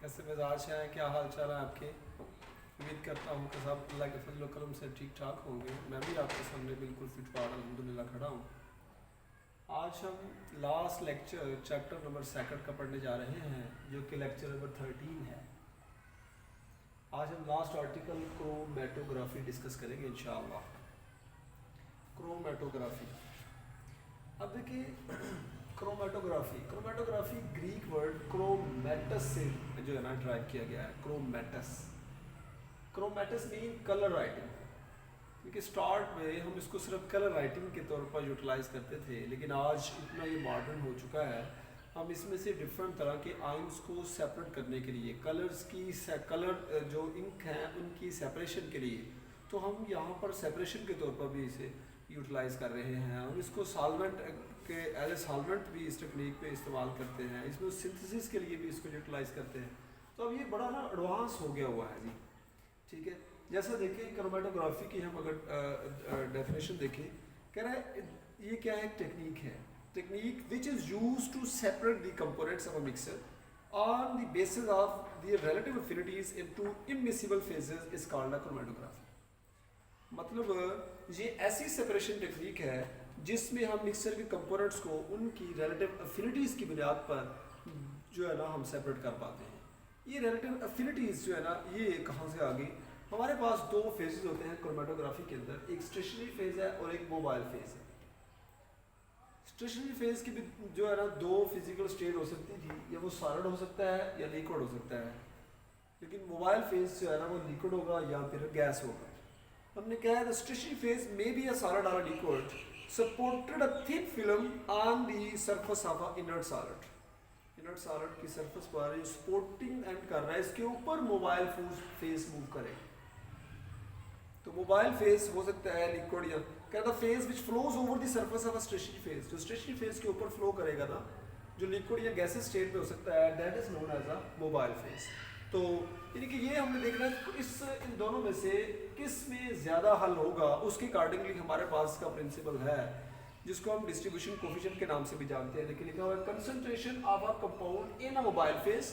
कैसे मिजाज हैं, क्या हाल चाल है आपके। उम्मीद करता हूँ कि सब अल्लाह के फजल करम से ठीक ठाक होंगे। मैं भी आपके सामने बिल्कुल फिट फाट अल्हम्दुलिल्लाह खड़ा हूँ। आज हम last lecture chapter number second का पढ़ने जा रहे हैं, जो कि लेक्चर नंबर 13 है। आज हम लास्ट आर्टिकल क्रोमैटोग्राफी डिस्कस करेंगे इंशाअल्लाह। क्रोमैटोग्राफी, अब देखिए क्रोमैटोग्राफी क्रोमैटोग्राफी ग्रीक वर्ड क्रोमैटस से जो है ना ड्राइव किया गया है। क्रोमैटस क्रोमैटस मीन कलर राइटिंग, क्योंकि स्टार्ट में हम इसको सिर्फ कलर राइटिंग के तौर पर यूटिलाइज करते थे, लेकिन आज इतना ये मॉडर्न हो चुका है, हम इसमें से डिफरेंट तरह के आइंस को सेपरेट करने के लिए, कलर्स की कलर जो इंक हैं उनकी सेपरेशन के लिए, तो हम यहाँ पर सेपरेशन के तौर पर भी इसे यूटिलाइज कर रहे हैं। हम इसको सॉल्वेंट के एज ए सॉल्वेंट भी इस टेक्निक पे इस्तेमाल करते हैं, इसमें सिंथेसिस के लिए भी इसको यूटिलाइज करते हैं। तो अब ये बड़ा ना एडवांस हो गया हुआ है जी, ठीक है। जैसा देखिए क्रोमैटोग्राफी की हम अगर डेफिनेशन देखें, कह रहा है ये क्या है, टेक्निक है, technique which is use to separate the components of a mixture on the basis of the relative affinities into immiscible phases is called a chromatography. मतलब ये ऐसी सेपरेशन टेक्निक है जिसमें हम मिक्सर के कंपोनेंट्स को उनकी रिलेटिव एफिनिटीज़ की बुनियाद पर जो है ना हम सेपरेट कर पाते हैं। ये रिलेटिव एफिनिटीज़ जो है ना ये कहाँ से आ गई, हमारे पास दो फेजेस होते हैं क्रोमैटोग्राफी के अंदर, एक स्टेशनरी फेज है और एक मोबाइल फेज है। स्टेशनरी फेज की भी जो है ना दो फिजिकल स्टेट हो सकती थी, या वो सॉलिड हो सकता है या लिक्विड हो सकता है, लेकिन मोबाइल फेज जो है ना वो लिक्विड होगा या फिर गैस होगा। हमने कहा है द स्टेशनरी फेज में बी अ सॉलिड और a liquid supported a thin film on the surface of a inert solid. Inert solid की सरफेस पर ये सपोर्टिंग एंड कर रहा है, इसके ऊपर मोबाइल फेज मूव करेगा। तो मोबाइल फेज हो सकता है लिक्विड, या कहता phase which flows over the surface of a stationary phase, जो स्टेशनरी फेज के ऊपर फ्लो करेगा ना, जो लिक्विड या गैसेस स्टेट में हो सकता है, that is known as a mobile phase. तो यानी कि ये हमने देखना है इस इन दोनों में से किस में ज़्यादा हल होगा, उसके अकॉर्डिंगली हमारे पास का प्रिंसिपल है जिसको हम डिस्ट्रीब्यूशन कोफिशिएंट के नाम से भी जानते हैं। लेकिन लिखा हुआ है concentration of a compound in a mobile phase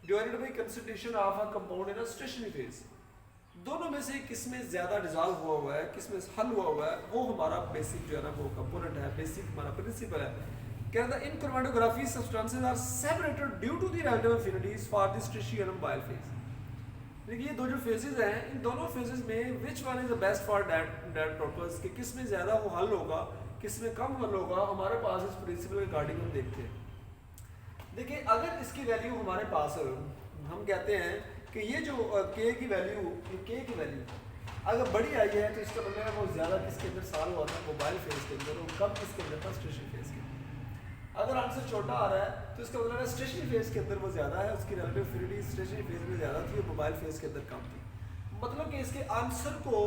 divided by concentration of a compound in a stationary phase. दोनों में से किस में ज़्यादा डिजॉल्व हुआ है, किस में हल हुआ है, वो हमारा बेसिक जो है ना वो कंपोनेंट है, बेसिक हमारा प्रिंसिपल है। कहता है in chromatography substances are separated due to the relative affinities for the stationary and mobile phase. देखिए ये दो जो फेजेस हैं, इन दोनों फेजेस में which one is the best for that purpose, कि किस में ज़्यादा वो हल होगा, किस में कम हल होगा, हमारे पास इस प्रिंसिपल के अकॉर्डिंग हम देखते हैं। देखिए अगर इसकी वैल्यू हमारे पास हम कहते हैं कि ये जो के की वैल्यू, ये के की वैल्यू अगर बड़ी आई है तो इसका मतलब है वो ज़्यादा किसके अंदर साल हुआ था, मोबाइल फेज के अंदर, और कम किसके अंदर था, स्टेशनरी फेज के अंदर। अगर आंसर छोटा आ रहा है तो इसका मतलब है स्टेशनरी फेज के अंदर वो ज़्यादा है, उसकी रिलेटिव एफिनिटी स्टेशनरी फेज में ज़्यादा थी और मोबाइल फेज के अंदर कम थी। मतलब कि इसके आंसर को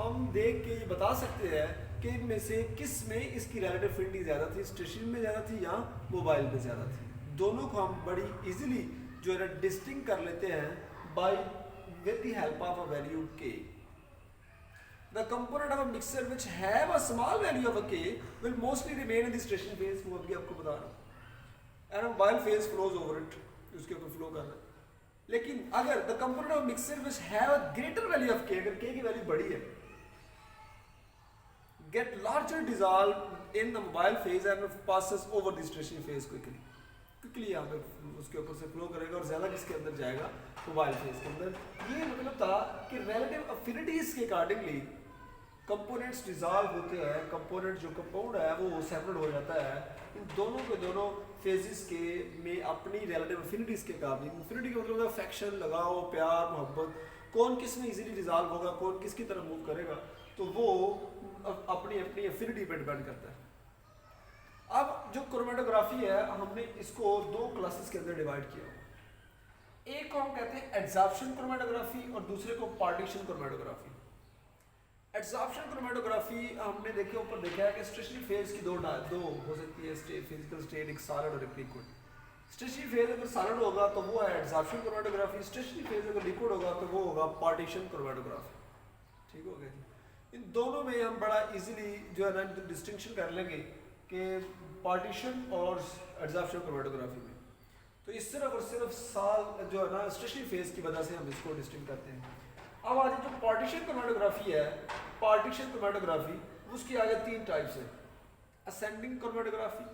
हम देख के ये बता सकते हैं कि इनमें से किस में इसकी रिलेटिव एफिनिटी ज़्यादा थी, स्टेशनरी में ज़्यादा थी या मोबाइल में ज़्यादा थी। दोनों को हम बड़ी इजीली जो है डिस्टिंग कर लेते हैं by with the help of a value k। The component of a mixture which have a small value of a k will mostly remain in the stationary phase, वो अभी आपको बता रहा हूँ, and a mobile phase flows over it, उसके ऊपर flow कर रहा है। लेकिन अगर the component of a mixture which have a greater value of k, अगर k की वैल्यू बड़ी है, get larger dissolved in the mobile phase and passes over the stationary phase quickly यहाँ पे उसके ऊपर से फ्लो करेगा और ज़्यादा किसके अंदर जाएगा, मोबाइल फेज के अंदर। ये मतलब था कि रिलेटिव एफिनिटीज के अकॉर्डिंगली कंपोनेंट्स डिजॉल्व होते हैं, कंपोनेंट जो कंपाउंड है वो सेपरेट हो जाता है इन दोनों के दोनों फेजेस के में अपनी रिलेटिव एफिनिटीज के अकॉर्डिंग। एफिनिटी का मतलब है अफेक्शन, लगाव, प्यार, मोहब्बत, कौन किस में इजीली डिजॉल्व होगा, कौन किसकी तरफ मूव करेगा, तो वो अपनी अपनी एफिनिटी पे डिपेंड करता है। अब जो क्रोमैटोग्राफी है हमने इसको दो क्लासेस के अंदर डिवाइड किया। एक को हम कहते हैं एड्सॉर्प्शन क्रोमैटोग्राफी और दूसरे को पार्टीशन क्रोमैटोग्राफी। एड्सॉर्प्शन क्रोमैटोग्राफी हमने देखे ऊपर देखा है कि स्टेशनरी फेज की दो हो सकती है फिजिकल स्टेट, एक सॉलिड और एक लिक्विड। स्टेशनरी फेज अगर सॉलिड होगा तो वो है एड्सॉर्प्शन क्रोमैटोग्राफी, स्टेशनरी फेज अगर लिक्विड होगा तो वो होगा पार्टीशन क्रोमैटोग्राफी। ठीक हो गया जी। इन दोनों में हम बड़ा इजीली जो है ना डिस्टिंक्शन कर लेंगे कि पार्टीशन और एड्सॉर्प्शन क्रोमैटोग्राफी में। तो इस सिर्फ और सिर्फ साल जो है ना स्टेशनरी फेज की वजह से हम इसको डिस्टिंग करते हैं। अब आज जो पार्टीशन क्रोमेटोग्राफी है, पार्टीशन क्रोमेटोग्राफी उसकी आगे 3 टाइप्स है, ascending chromatography,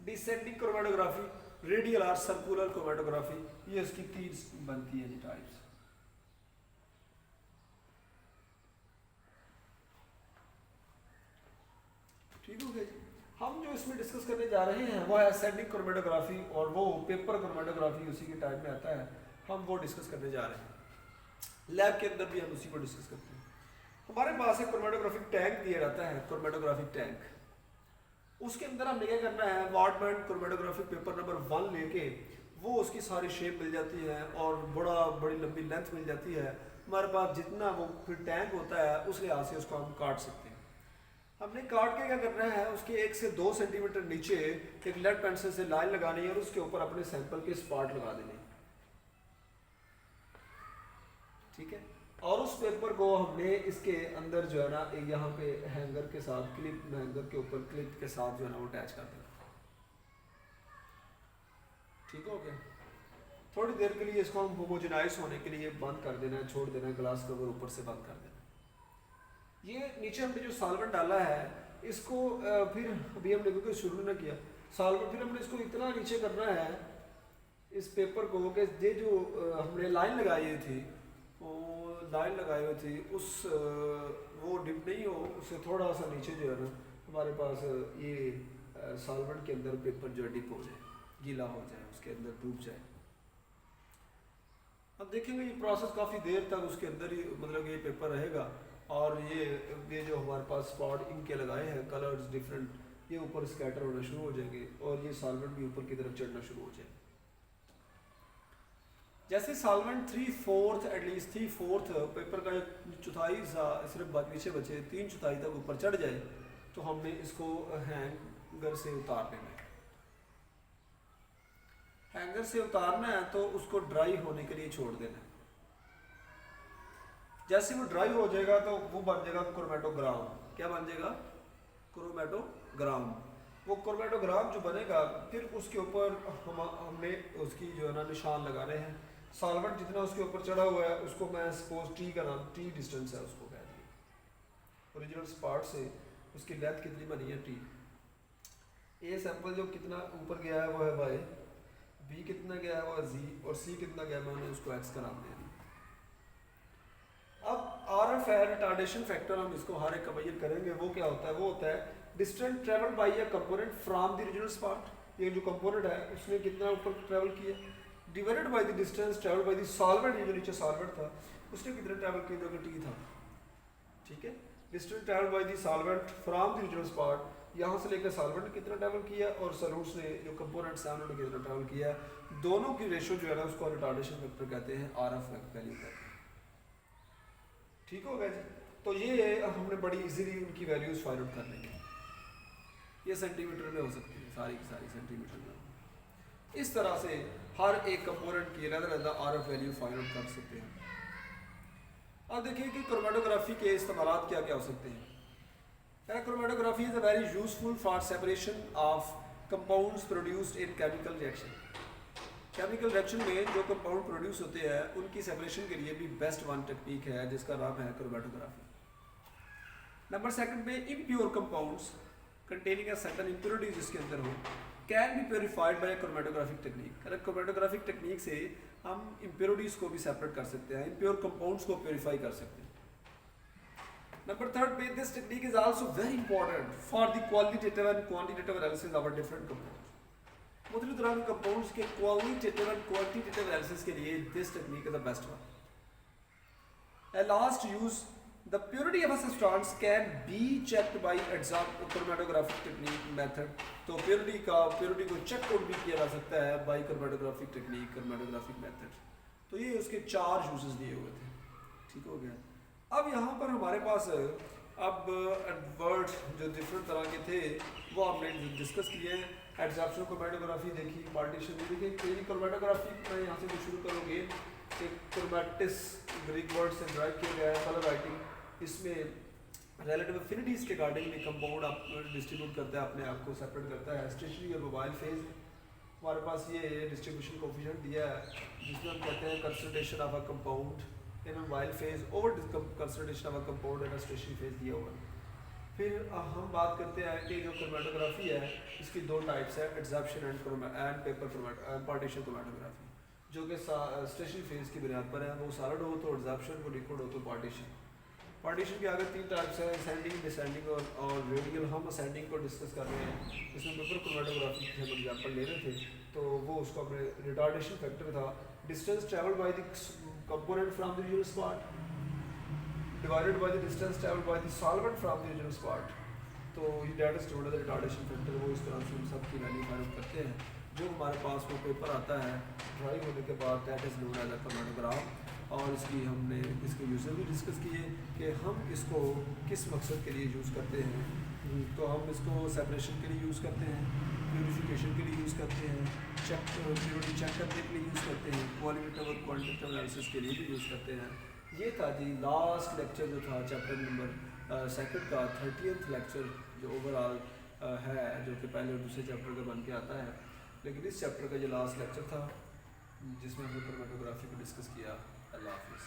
descending chromatography, radial और सर्कुलर क्रोमेटोग्राफी, ये इसकी 3 बनती है जी टाइप्स। ठीक हो गया जी। हम जो इसमें डिस्कस करने जा रहे हैं वो है असेंडिंग क्रोमेटोग्राफी, और वो पेपर क्रोमेटोग्राफी उसी के टाइप में आता है, हम वो डिस्कस करने जा रहे हैं। लैब के अंदर भी हम उसी को डिस्कस करते हैं। हमारे पास एक क्रोमेटोग्राफिक टैंक दिया जाता है, क्रोमेटोग्राफिक टैंक। उसके अंदर हमने क्या करना है, वार्डमैन क्रोमेटोग्राफिक पेपर नंबर 1 लेके वो उसकी सारी शेप मिल जाती है और बड़ी लंबी लेंथ मिल जाती है। हमारे पास जितना वो फिर टैंक होता है उस लिहाज से उसको हम काट सकते हैं। हमने काट के क्या करना है, उसके 1 से 2 सेंटीमीटर नीचे एक लेड पेंसिल से लाइन लगानी है और उसके ऊपर अपने सैंपल के स्पॉट लगा देने। ठीक है, और उस पेपर को हमने इसके अंदर जो है ना एक यहाँ पे हैंगर के साथ, क्लिप हैंगर के ऊपर क्लिप के साथ जो है ना वो अटैच कर देना। ठीक हो गया। थोड़ी देर के लिए इसको हम होमोजेनाइज होने के लिए बंद कर देना है, छोड़ देना है, ग्लास कवर ऊपर से बंद कर देना। ये नीचे हमने जो सॉल्वेंट डाला है इसको फिर अभी हमने क्योंकि शुरू ना किया सॉल्वेंट, फिर हमने इसको इतना नीचे करना है इस पेपर को कि ये जो हमने लाइन लगाई थी, वो लाइन लगाई हुई थी उस वो डिप नहीं हो, उससे थोड़ा सा नीचे जो है ना हमारे पास ये सॉल्वेंट के अंदर पेपर जो डिप हो जाए, गीला हो जाए, उसके अंदर डूब जाए। अब देखेंगे ये प्रोसेस काफ़ी देर तक उसके अंदर ही मतलब ये पेपर रहेगा, और ये जो हमारे पास स्पॉट इनके लगाए हैं कलर्स डिफरेंट, ये ऊपर स्कैटर होना शुरू हो जाएंगे और ये सॉल्वेंट भी ऊपर की तरफ चढ़ना शुरू हो जाएगा। जैसे सॉल्वेंट 3/4 एटलीस्ट 3/4 पेपर का चौथाई हिस्सा सिर्फ पीछे बचे 3/4 तक ऊपर चढ़ जाए तो हमने इसको हैंगर से उतार लेना है। हैंगर से उतारना है तो उसको ड्राई होने के लिए छोड़ देना है। जैसे वो ड्राई हो जाएगा तो वो बन जाएगा क्रोमेटोग्राम। क्या बन जाएगा? क्रोमेटोग्राम। वो क्रोमेटोग्राम जो बनेगा फिर उसके ऊपर हमने उसकी जो है ना निशान लगाने हैं। सॉल्वेंट जितना उसके ऊपर चढ़ा हुआ है उसको मैं सपोज टी का नाम, टी डिस्टेंस है उसको कह दिया। ओरिजिनल स्पॉट से उसकी लेंथ कितनी बनी है टी। ए सैंपल जो कितना ऊपर गया है वो है वाई, बी कितना गया है वो है जी, और सी कितना गया मैंने उसको एक्स का नाम दे दिया। अब आर एफ है रिटार्डेशन फैक्टर, हम इसको हर एक का बैन करेंगे। वो क्या होता है? वो होता है distance travel by A component from the original spot. ये जो कंपोनेंट है उसने कितना ऊपर ट्रेवल किया divided by the distance travel by the solvent. ये जो नीचे सॉल्वेंट था उसने कितना ट्रेवल किया, जो टी था। ठीक है, distance travel by the solvent from the original spot, यहाँ से लेकर सॉल्वेंट कितना ट्रेवल किया और सॉल्यूट्स ने जो कंपोनेंट्स हैं उन्होंने कितना ट्रेवल किया। दोनों की रेशियो जो है ना उसको रिटार्डेशन फैक्टर कहते हैं, आरएफ वैल्यू कहते हैं। ठीक हो गया जी। तो ये हमने बड़ी इजीली उनकी वैल्यूज फाइंड आउट कर लेंगे। ये सेंटीमीटर में हो सकती है, सारी की सारी सेंटीमीटर में। इस तरह से हर एक कंपोनेंट की अलग-अलग आरएफ वैल्यू फाइंड आउट कर सकते हैं। अब देखिए कि क्रोमेटोग्राफी के इस्तेमाल क्या क्या हो सकते हैं। Chromatography is a very useful for separation of compounds produced in chemical reaction. Chemical reaction में जो कंपाउंड प्रोड्यूस होते हैं उनकी सेपरेशन के लिए भी बेस्ट वन टेक्निक है जिसका नाम है क्रोमेटोग्राफी। नंबर सेकंड पे impure compounds containing a certain impurities जिसके अंदर हो can be purified by chromatographic technique. अगर क्रोमेटोग्राफिक टेक्निक से हम इम्प्योरिटीज को भी सेपरेट कर सकते हैं, इम्प्योर कंपाउंड्स को प्योरीफाई कर सकते हैं। नंबर थर्ड पे this technique is also very important for the qualitative and quantitative analysis of different compounds. मुख्तलिफ तरह के कंपाउंड्स के क्वालिटेटिव एंड क्वांटिटेटिव एनालिसिस के लिए this technique is the best one. At last use the purity of a substance can be checked by chromatographic technique method। तो purity को check out भी किया जा सकता है by chromatographic technique, chromatographic method. तो ये उसके 4 यूजेस दिए हुए थे। ठीक हो गया। अब यहाँ पर हमारे पास अब वर्ड जो डिफरेंट तरह के थे वो हमने डिस्कस किए हैं। एब्जॉर्प्शन क्रोमेटोग्राफी देखी, पार्टीशन देखिए। क्रोमेटोग्राफी मैं यहाँ से शुरू करोगे, क्रोमैटिस ग्रीक वर्ड से ड्राइव किया गया है, कलर राइटिंग। इसमें रिलेटिव एफिनिटीज के अकॉर्डिंगली कंपाउंड आप डिस्ट्रीब्यूट करता है, अपने आप को सेपरेट करता है स्टेशनरी और मोबाइल फेज। हमारे पास ये डिस्ट्रीब्यूशन कोफिशिएंट दिया है जिसमें हम कहते हैं concentration of a compound in a wild phase over concentration of a compound in a stationary phase दिया हुआ है। फिर हम बात करते हैं कि जो क्रोमेटोग्राफी है इसकी दो टाइप्स है, adsorption and paper partition chromatography, जो कि स्टेशनरी फेज की बुनियाद पर है। वो सॉलिड हो तो एड्जॉर्प्शन, वो लिक्विड हो तो पार्टीशन। पार्टीशन के आगे तीन टाइप्स है, असेंडिंग, डिसेंडिंग और रेडियल। हम असेंडिंग को डिस्कस कर रहे हैं। इसमें पेपर क्रोमेटोग्राफी की हम एग्जाम्पल ले रहे थे तो वो उसका अपने रिटार्डेशन फैक्टर था, distance travel by the component from the user spot divided by the distance traveled by the solvent from the original spot। तो ये डेट स्टोर्ड है रिटार्डेशन फैक्टर, वो इस तरह से हम सब की वैल्यू फाइंड करते हैं। जो हमारे पास वो पेपर आता है ड्राई होने के बाद, that is known as a chromatograph. और इसकी हमने इसके यूज़र भी डिस्कस किए कि हम इसको किस मकसद के लिए यूज़ करते हैं। तो हम इसको सेपरेशन के लिए यूज़ करते हैं, प्यूरिफिकेशन के लिए यूज़ करते हैं, प्योरिटी चेक करने के लिए यूज़ करते हैं, क्वालिटेटिव और क्वांटिटेटिव एनालिसिस के लिए भी यूज़ करते हैं। ये था जी लास्ट लेक्चर जो था चैप्टर नंबर सेकंड का 30th लेक्चर जो ओवरऑल है, जो कि पहले और दूसरे चैप्टर का बन के आता है। लेकिन इस चैप्टर का ये लास्ट लेक्चर था जिसमें हमने क्रोमेटोग्राफी को डिस्कस किया। अल्लाह हाफिज़।